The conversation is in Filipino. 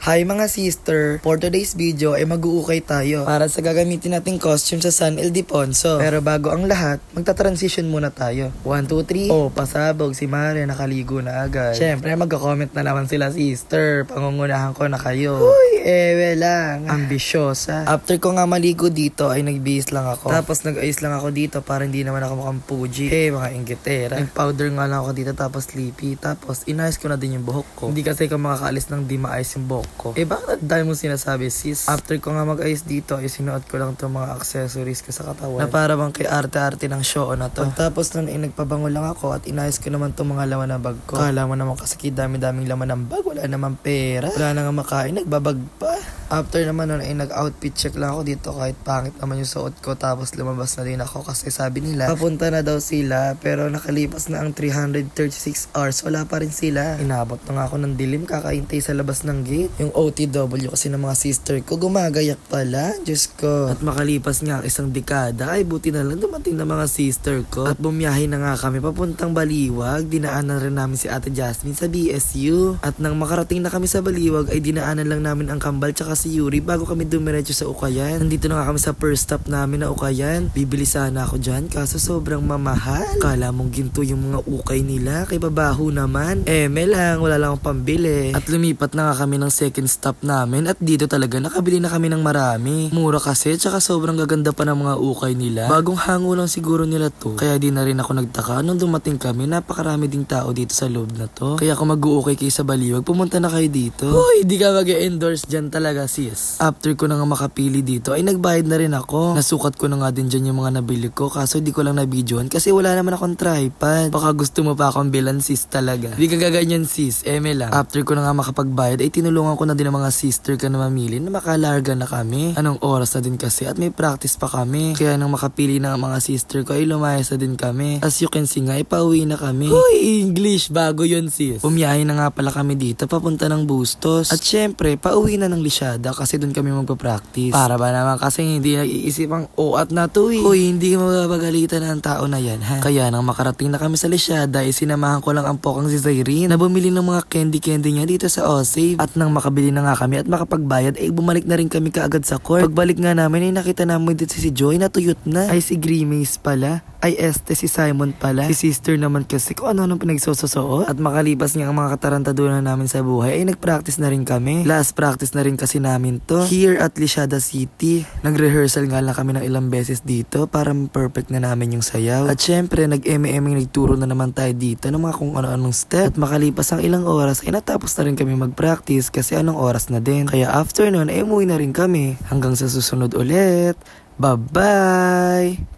Hi mga sister! For today's video ay mag-uukay tayo para sa gagamitin nating costume sa San Ildefonso. Pero bago ang lahat, magta-transition muna tayo. 1, 2, 3. Oh, pasabog si Mare, nakaligo na agad. Syempre, magka-comment na naman sila sister. Pangungunahan ko na kayo. Uy, ewe lang. Ambisyosa. After ko nga maligo dito ay nagbihis lang ako. Tapos nag-ayos lang ako dito para hindi naman ako mukhang puji. Mga inggitera. Nag-powder nga lang ako dito tapos sleepy. Tapos inayos ko na din yung buhok ko. Hindi kasi ako makakaalis ng di maayos yung buhok ko. Bakit dahil mo sinasabi sis? After ko nga mag-ayos dito ay sinuot ko lang itong mga accessories ko sa katawan na para bang kay arte-arte ng show na to. Pagtapos nun ay nagpabango lang ako at inayos ko naman itong mga laman ng bag ko. Kala mo naman kasi dami-daming laman ng bag, wala naman pera, wala na nga makain, nagbabag pa. After naman nun ay nag-outfit check lang ako dito kahit pangit naman yung suot ko. Tapos lumabas na din ako kasi sabi nila papunta na daw sila pero nakalipas na ang 336 hours wala pa rin sila. Inabot na nga ako ng dilim kakaintay sa labas ng gate. Yung OTW kasi ng mga sister ko gumagayak pala, Diyos ko. At makalipas nga ang isang dekada ay buti na lang dumating na mga sister ko. At bumiyahe na nga kami papuntang Baliwag. Dinaanan rin namin si Ate Jasmine sa BSU. At nang makarating na kami sa Baliwag ay dinaanan lang namin ang Kambal tsaka si Yuri bago kami dumiretso sa Ukayan. Nandito na nga kami sa first stop namin na Ukayan. Bibili sana ako dyan kaso sobrang mamahal. Kala mong ginto yung mga ukay nila, kay babaho naman. Lang, wala lang akong pambili. At lumipat na nga kami ng second stop namin at dito talaga nakabili na kami ng marami. Mura kasi tsaka sobrang gaganda pa ng mga ukay nila. Bagong hango lang siguro nila to. Kaya di na rin ako nagtaka nung dumating kami, napakarami ding tao dito sa loob na to. Kaya kung mag-uukay kayo sa Baliwag, pumunta na kayo dito. Hoy, di ka mag-endorse dyan talaga sis. After ko na nga makapili dito ay nagbayad na rin ako. Nasukat ko na nga din dyan yung mga nabili ko kaso di ko lang na-videoan kasi wala naman akong tripod. Baka gusto mo pa akong bilan sis talaga. Di ka gaganyan sis, lang. After ko na nga makapagbayad ay tinulungan ko na din ang mga sister ko na mamili na makalarga na kami. Anong oras na din kasi at may practice pa kami. Kaya nang makapili na ang mga sister ko ay lumayas na din kami. As you can see nga ay pauwi na kami. Hoy, English, bago yun sis. Bumiyahe na nga pala kami dito papunta ng Bustos. At syempre, pauwi na ng Lisyada kasi doon kami magpa-practice. Para ba naman kasi hindi nag-iisip ang at na to eh. Hoy, hindi mababagalitan ng tao na yan ha. Kaya nang makarating na kami sa Lisyada ay sinamahan ko lang ang pokang si Zairine na bumili ng mga candy niya dito sa Osave. At nang makabili na nga kami at makapagbayad ay bumalik na rin kami kaagad sa court. Pagbalik nga namin ay nakita namin dito si Joy na tuyot na. Ay si Grimace pala. Ay si Simon pala. Si sister naman kasi kung ano nang pinagsususuot. At makalipas nga ang mga katarantadunan namin sa buhay ay nag-practice na rin kami. Last practice na rin kasi namin to here at Lisyada City. Nag-rehearsal nga lang kami ng ilang beses dito para perfect na namin yung sayaw. At syempre nag-MM nagturo na naman tayo dito ng mga kung ano-anong step. At makalipas ang ilang oras ay natapos na rin kami mag-practice kasi anong oras na din. Kaya after nun ay umuwi na rin kami. Hanggang sa susunod ulit. Bye-bye!